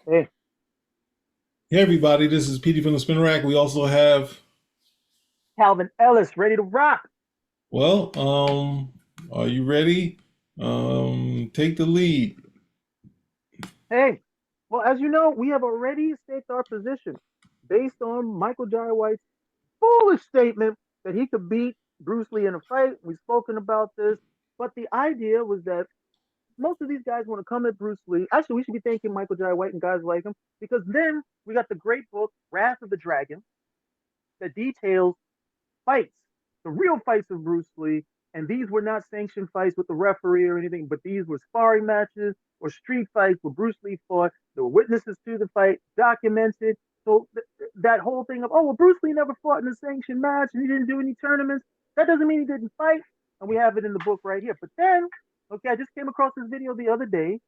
Hey, Hey everybody, this is Petey from the Spin Rack. We also have, Calvin Ellis, ready to rock. well, are you ready? Take the lead. Hey, well, as you know, we have already staked our position based on Michael Jai White's foolish statement that he could beat Bruce Lee in a fight. We've spoken about this, but the idea was that most of these guys want to come at Bruce Lee. Actually, we should be thanking Michael Jai White and guys like him because then we got the great book, Wrath of the Dragon, that details fights, the real fights of Bruce Lee. And these were not sanctioned fights with the referee or anything, but these were sparring matches or street fights where Bruce Lee fought. There were witnesses to the fight, documented. So that whole thing of, oh, well, Bruce Lee never fought in a sanctioned match and he didn't do any tournaments. That doesn't mean he didn't fight. And we have it in the book right here. But then, okay, I just came across this video the other day.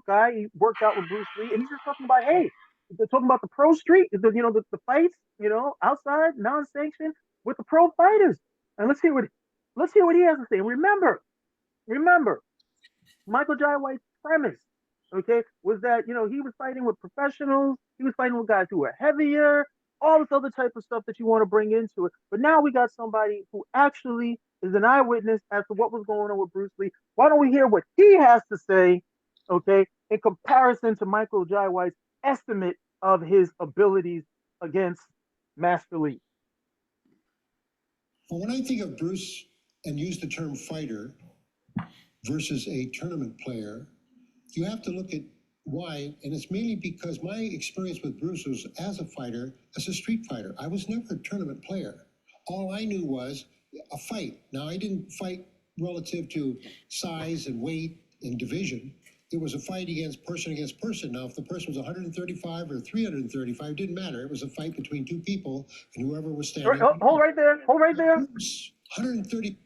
Guy, he worked out with Bruce Lee and he's just talking about, hey, they're talking about the pro street, the fights, outside, non-sanctioned with the pro fighters. And let's hear what he has to say. And remember, Michael Jai White's premise, okay, was that he was fighting with professionals, he was fighting with guys who were heavier, all this other type of stuff that you want to bring into it. But now we got somebody who actually is an eyewitness as to what was going on with Bruce Lee. Why don't we hear what he has to say, okay, in comparison to Michael Jai White's estimate of his abilities against Master Lee? Well, when I think of Bruce and use the term fighter versus a tournament player, you have to look at why, and it's mainly because my experience with Bruce was as a fighter, as a street fighter. I was never a tournament player. All I knew was a fight. Now, I didn't fight relative to size and weight and division. It was a fight against person. Now, if the person was 135 or 335, it didn't matter. It was a fight between two people, and whoever was standing. Hold right there. Hold right there. 130.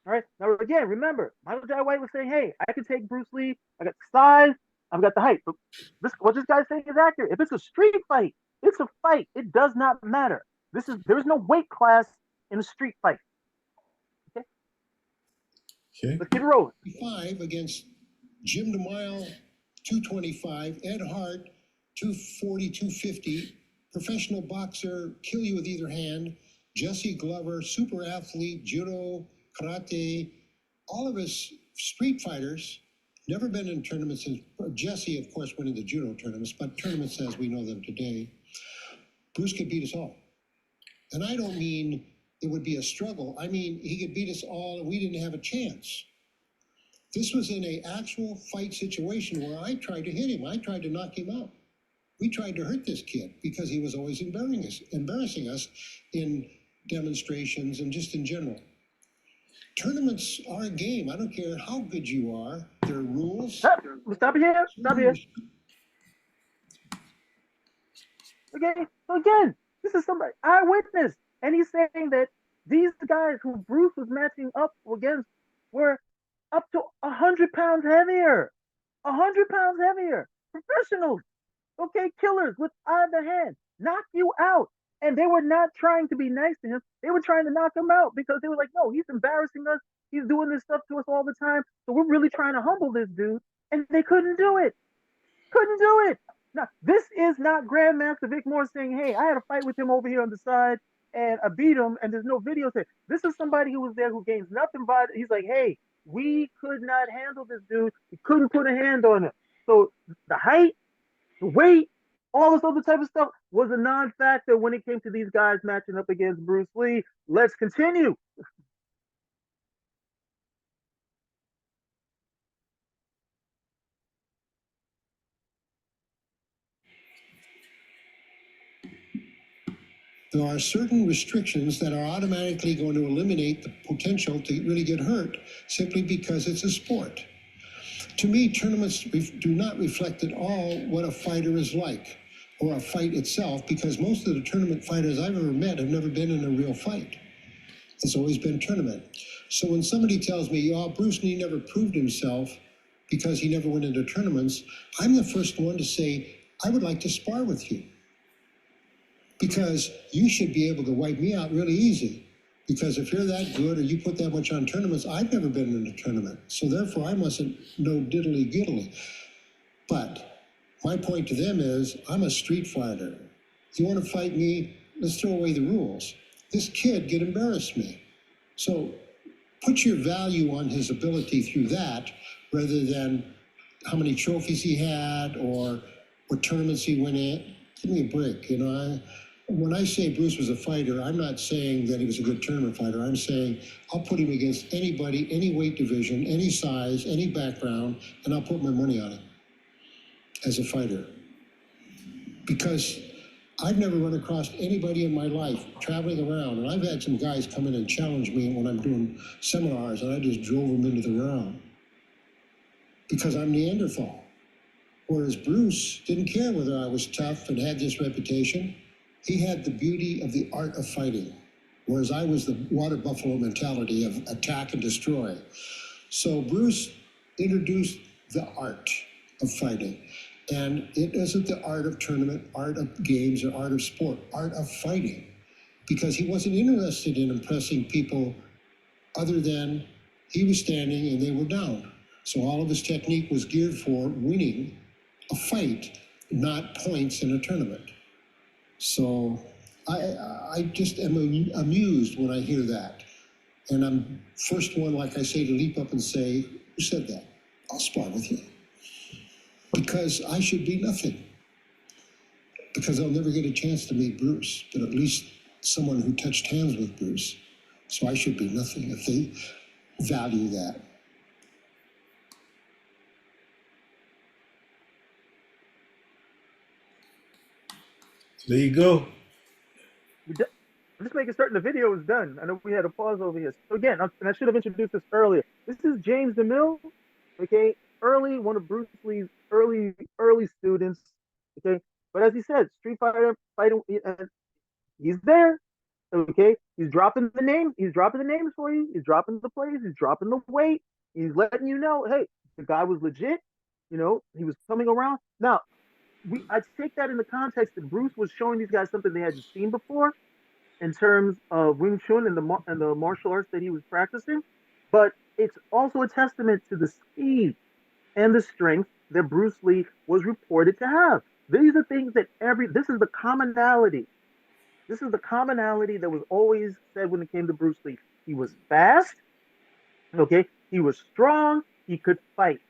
All right. Now again, remember, Michael Jai White was saying, "Hey, I can take Bruce Lee. I got the size. I've got the height." But what this guy's saying is accurate. If it's a street fight, it's a fight. It does not matter. There is no weight class in a street fight. Okay, Okay. let's get it rolling. 5 against Jim DeMille, 225, Ed Hart, 240, 250, professional boxer, kill you with either hand, Jesse Glover, super athlete, judo, karate, all of us street fighters, never been in tournaments. Jesse, of course, went into judo tournaments, but tournaments as we know them today. Bruce could beat us all. And I don't mean it would be a struggle. I mean, he could beat us all and we didn't have a chance. This was in an actual fight situation where I tried to hit him. I tried to knock him out. We tried to hurt this kid because he was always embarrassing us in demonstrations and just in general. Tournaments are a game. I don't care how good you are. There are rules. Stop here. Stop here. Okay. So again, this is somebody eyewitness, and he's saying that these guys who Bruce was matching up against were up to 100 pounds heavier. 100 pounds heavier. Professionals. Okay, killers with either hand. Knock you out. And they were not trying to be nice to him. They were trying to knock him out because they were like, no, he's embarrassing us. He's doing this stuff to us all the time. So we're really trying to humble this dude. And they couldn't do it. Couldn't do it. Now, this is not Grandmaster Vic Moore saying, hey, I had a fight with him over here on the side and I beat him and there's no video. This is somebody who was there who gains nothing by it. He's like, hey, we could not handle this dude. We couldn't put a hand on him. So the height, the weight, all this other type of stuff was a non-factor when it came to these guys matching up against Bruce Lee. Let's continue. There are certain restrictions that are automatically going to eliminate the potential to really get hurt simply because it's a sport. To me, tournaments do not reflect at all what a fighter is like or a fight itself, because most of the tournament fighters I've ever met have never been in a real fight. It's always been tournament. So when somebody tells me, oh, Bruce Lee never proved himself because he never went into tournaments, I'm the first one to say, I would like to spar with you, because you should be able to wipe me out really easy. Because if you're that good or you put that much on tournaments, I've never been in a tournament. So therefore, I mustn't know diddly giddly. But my point to them is, I'm a street fighter. You want to fight me? Let's throw away the rules. This kid could embarrass me. So put your value on his ability through that rather than how many trophies he had or what tournaments he went in. Give me a break. When I say Bruce was a fighter, I'm not saying that he was a good tournament fighter. I'm saying I'll put him against anybody, any weight division, any size, any background, and I'll put my money on him as a fighter. Because I've never run across anybody in my life traveling around, and I've had some guys come in and challenge me when I'm doing seminars, and I just drove them into the ground because I'm Neanderthal. Whereas Bruce didn't care whether I was tough and had this reputation. He had the beauty of the art of fighting, whereas I was the water buffalo mentality of attack and destroy. So Bruce introduced the art of fighting. And it isn't the art of tournament, art of games, or art of sport, art of fighting. Because he wasn't interested in impressing people other than he was standing and they were down. So all of his technique was geared for winning a fight, not points in a tournament. So I just am amused when I hear that. And I'm first one, like I say, to leap up and say, who said that? I'll spar with you. Because I should be nothing. Because I'll never get a chance to meet Bruce, but at least someone who touched hands with Bruce. So I should be nothing if they value that. There you go. I'm just making certain the video is done. I know we had a pause over here. So again, and I should have introduced this earlier. This is James DeMille, okay, one of Bruce Lee's early students, okay. But as he said, Street Fighter fighting, he's there, okay. He's dropping the names. He's dropping the names for you. He's dropping the plays. He's dropping the weight. He's letting you know, hey, the guy was legit. He was coming around. Now, I take that in the context that Bruce was showing these guys something they hadn't seen before in terms of Wing Chun and the martial arts that he was practicing, but it's also a testament to the speed and the strength that Bruce Lee was reported to have. These are things that this is the commonality. This is the commonality that was always said when it came to Bruce Lee. He was fast, okay? He was strong, he could fight.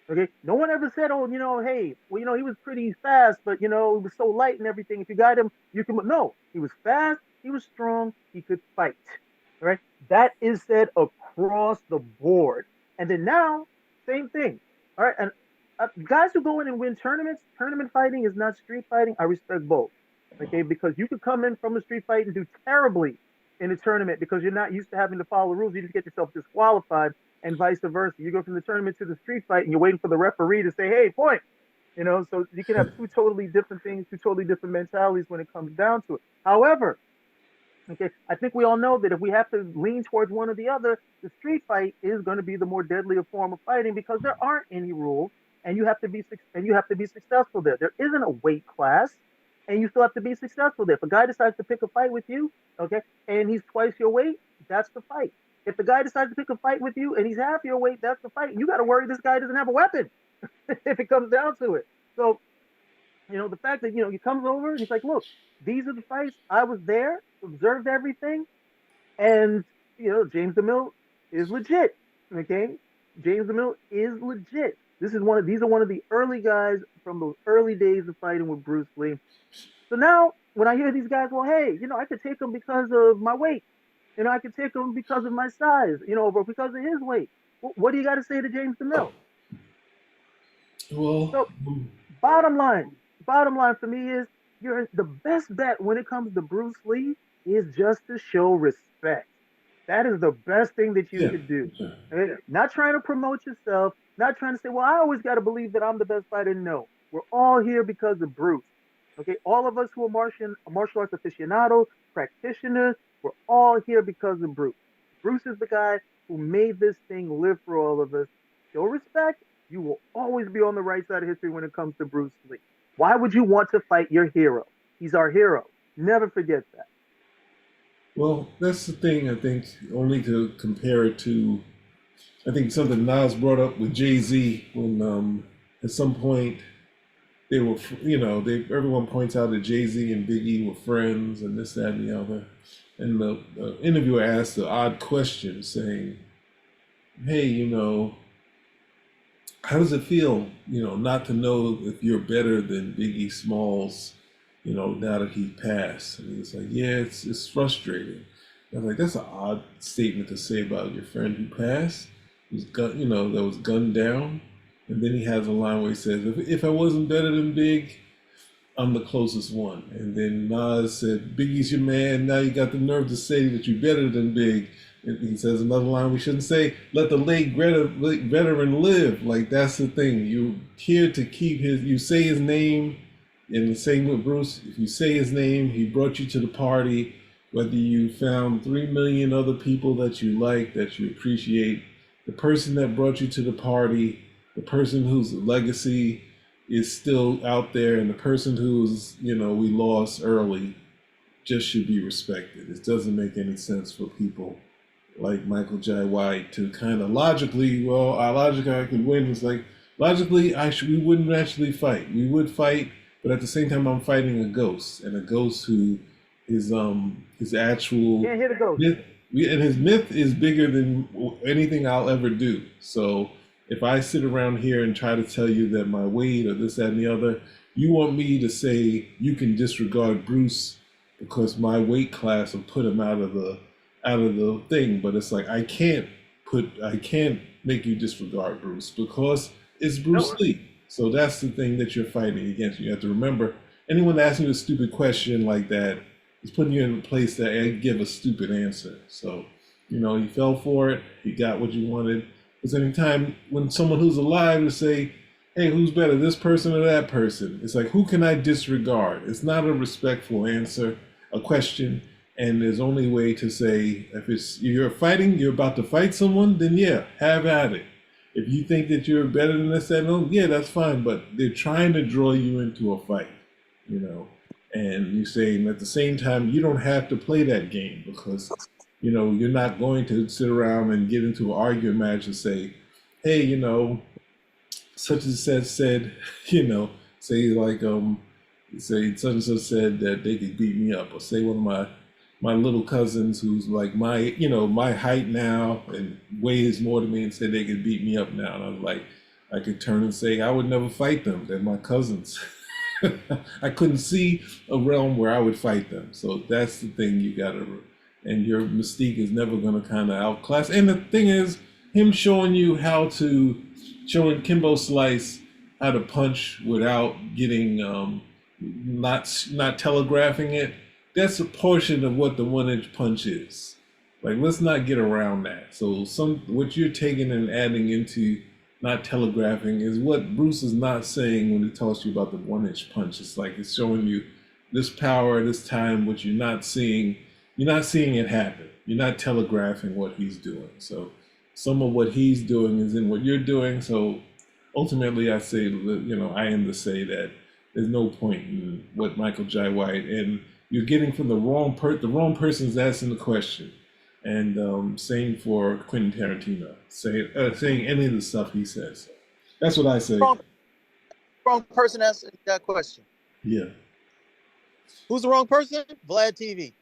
Okay, no one ever said, "Oh, hey, well, he was pretty fast, but he was so light and everything. If you got him, you can." No, he was fast, he was strong, he could fight. All right, that is said across the board. And then now, same thing. All right, and guys who go in and win tournaments, tournament fighting is not street fighting. I respect both. Okay, because you could come in from a street fight and do terribly in a tournament because you're not used to having to follow rules. You just get yourself disqualified, and vice versa. You go from the tournament to the street fight and you're waiting for the referee to say, hey, point. So you can have two totally different things, two totally different mentalities when it comes down to it. However, okay, I think we all know that if we have to lean towards one or the other, the street fight is going to be the more deadlier form of fighting because there aren't any rules and you have to be successful there. There isn't a weight class and you still have to be successful there. If a guy decides to pick a fight with you, okay, and he's twice your weight, that's the fight. If the guy decides to pick a fight with you and he's half your weight, that's the fight. You got to worry this guy doesn't have a weapon if it comes down to it. So, the fact that, he comes over and he's like, look, these are the fights. I was there, observed everything. And, James DeMille is legit. Okay. James DeMille is legit. These are one of the early guys from those early days of fighting with Bruce Lee. So now when I hear these guys, well, hey, I could take him because of my weight. I could take him because of my size, or because of his weight. What do you got to say to James DeMille? Well, so bottom line for me is the best bet when it comes to Bruce Lee is just to show respect. That is the best thing that you could do. Not trying to promote yourself, not trying to say, well, I always got to believe that I'm the best fighter. No, we're all here because of Bruce. Okay, all of us who are martial arts aficionados, practitioners, we're all here because of Bruce. Bruce is the guy who made this thing live for all of us. Show respect. You will always be on the right side of history when it comes to Bruce Lee. Why would you want to fight your hero? He's our hero. Never forget that. Well, that's the thing, I think, only to compare it to, I think something Nas brought up with Jay-Z when at some point they were, everyone points out that Jay-Z and Biggie were friends and this, that, and the other. And the interviewer asked the odd question saying, hey, how does it feel, not to know if you're better than Biggie Smalls, now that he passed? And he was like, yeah, it's frustrating. I was like, that's an odd statement to say about your friend who passed, who's that was gunned down. And then he has a line where he says, if I wasn't better than Big, I'm the closest one. And then Nas said, Biggie's your man. Now you got the nerve to say that you're better than Big. And he says another line we shouldn't say, let the late veteran live. Like, that's the thing. You're here to keep you say his name. And the same with Bruce. If you say his name, he brought you to the party. Whether you found 3 million other people that you like, that you appreciate, the person that brought you to the party, the person whose legacy is still out there, and the person who's, we lost early just should be respected. It doesn't make any sense for people like Michael Jai White to kind of logically, I could win. It's like, logically, we wouldn't actually fight. We would fight, but at the same time, I'm fighting a ghost, and a ghost who is his actual Can't hit a ghost. myth, and his myth is bigger than anything I'll ever do. So if I sit around here and try to tell you that my weight or this, that, and the other, you want me to say you can disregard Bruce because my weight class will put him out of the thing. But it's like, I can't make you disregard Bruce because it's Bruce Lee. So that's the thing that you're fighting against. You have to remember, anyone asking you a stupid question like that is putting you in a place that I give a stupid answer. So, you fell for it. You got what you wanted. Because anytime when someone who's alive to say, hey, who's better, this person or that person? It's like, who can I disregard? It's not a respectful answer, a question. And there's only way to say, if you're about to fight someone, then yeah, have at it. If you think that you're better than this, yeah, that's fine. But they're trying to draw you into a fight, and you say, at the same time, you don't have to play that game because you're not going to sit around and get into an argument match and say, hey, such and such said, say like, say such and such said that they could beat me up, or say one of my little cousins who's like my height now and weighs more than me and said they could beat me up now. And I was like, I could turn and say, I would never fight them. They're my cousins. I couldn't see a realm where I would fight them. So that's the thing you gotta, and your mystique is never gonna kind of outclass. And the thing is, him showing Kimbo Slice how to punch without getting, not telegraphing it. That's a portion of what the 1-inch punch is. Like, let's not get around that. So what you're taking and adding into not telegraphing is what Bruce is not saying when he talks to you about the 1-inch punch. It's like, it's showing you this power, this time, what you're not seeing. You're not seeing it happen. You're not telegraphing what he's doing. So some of what he's doing is in what you're doing. So ultimately, I say, I am to say that there's no point in what Michael Jai White, and you're getting from the wrong person's asking the question. And same for Quentin Tarantino, saying any of the stuff he says. That's what I say. Wrong person asking that question. Yeah. Who's the wrong person? Vlad TV.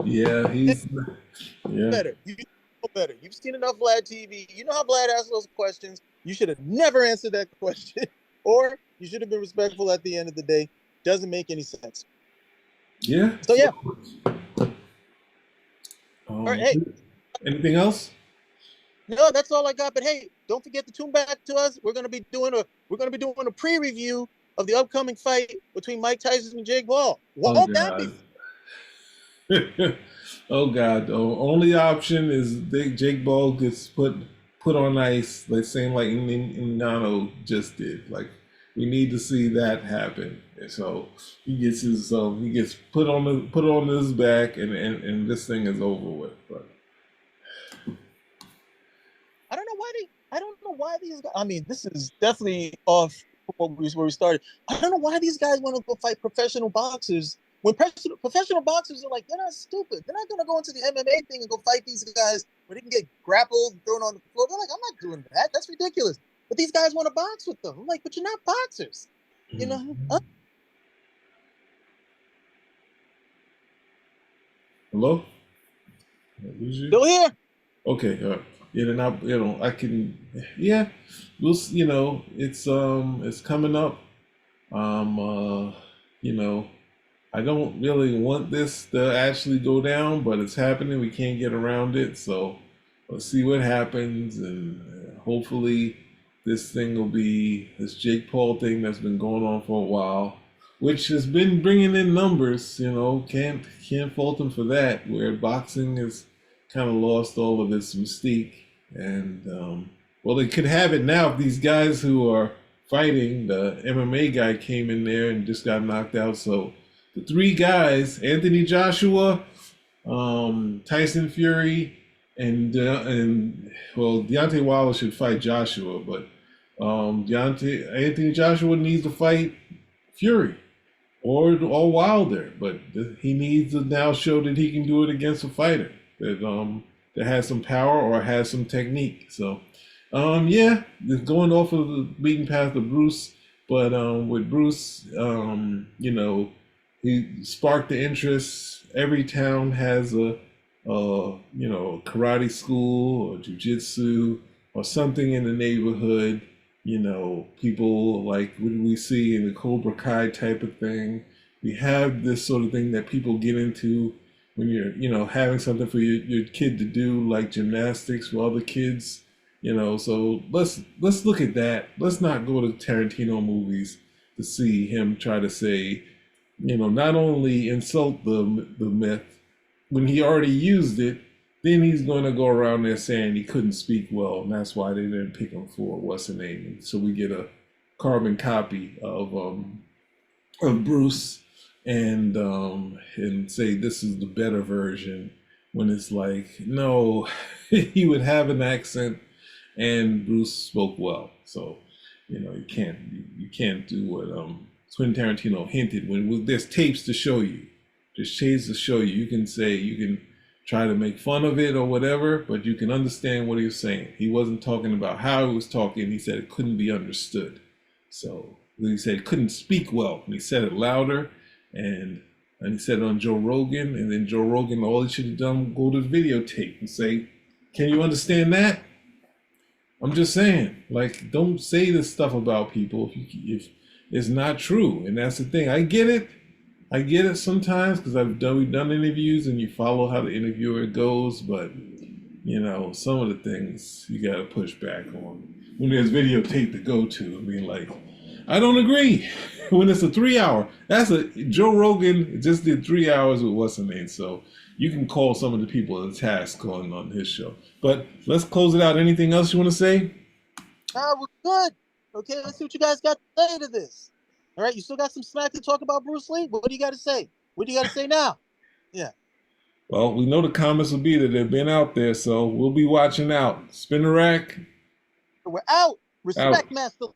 Yeah, he's better. You know better. You've seen enough Vlad TV. You know how Vlad asks those questions. You should have never answered that question, or you should have been respectful at the end of the day. Doesn't make any sense. Yeah. So yeah. All right. Hey. Anything else? No, that's all I got. But hey, don't forget to tune back to us. We're gonna be doing a pre-review of the upcoming fight between Mike Tyson and Jake Paul. What would that be? Oh God! The only option is Jake Paul gets put on ice, like same like Ngannou just did. Like, we need to see that happen. And so he gets put on his back, and this thing is over with. But I don't know why these guys. I mean, this is definitely off where we started. I don't know why these guys want to go fight professional boxers when professional boxers are like, they're not stupid. They're not going to go into the MMA thing and go fight these guys where they can get grappled, thrown on the floor. They're like, I'm not doing that. That's ridiculous. But these guys want to box with them. I'm like, but you're not boxers. You know? Hello? Did I lose you? Still here. Okay, yeah, then I can, yeah, it's coming up. You know, I don't really want this to actually go down, but it's happening. We can't get around it, so let's see what happens, and hopefully this thing will be this Jake Paul thing that's been going on for a while, which has been bringing in numbers. Can't fault him for that. Where boxing has kind of lost all of its mystique, and well, they could have it now if these guys who are fighting. The MMA guy came in there and just got knocked out. So the three guys, Anthony Joshua, Tyson Fury, and Deontay Wilder should fight Joshua, but Anthony Joshua needs to fight Fury or Wilder, but he needs to now show that he can do it against a fighter that has some power or has some technique. So yeah, just going off of the beaten path of Bruce, but with Bruce, he sparked the interest. Every town has a karate school or jujitsu or something in the neighborhood. People like what we see in the Cobra Kai type of thing. We have this sort of thing that people get into when you're, having something for your kid to do, like gymnastics for other kids. So let's look at that. Let's not go to Tarantino movies to see him try to say, not only insult the myth when he already used it, then he's going to go around there saying he couldn't speak well, and that's why they didn't pick him for what's the name. So we get a carbon copy of Bruce and say this is the better version, when it's like, no, he would have an accent. And Bruce spoke well, so you can't do what Quentin Tarantino hinted when there's tapes to show you. There's shades to show you. You can try to make fun of it or whatever, but you can understand what he was saying. He wasn't talking about how he was talking. He said it couldn't be understood. So he said it couldn't speak well, and he said it louder, and he said it on Joe Rogan, and then Joe Rogan, all he should have done, go to the videotape and say, "Can you understand that?" I'm just saying, like, don't say this stuff about people if it's not true. And that's the thing. I get it sometimes because we've done interviews and you follow how the interviewer goes, but some of the things you got to push back on when there's videotape to go to. I mean, like, I don't agree when it's a 3 hour. Joe Rogan just did 3 hours with what's the name. So you can call some of the people to task on his show. But let's close it out. Anything else you want to say? We're good. Okay, let's see what you guys got to say to this. All right, you still got some smack to talk about Bruce Lee? What do you got to say? What do you got to say now? Yeah. Well, we know the comments will be that they've been out there, so we'll be watching out. Spin the rack. We're out. Respect, Master.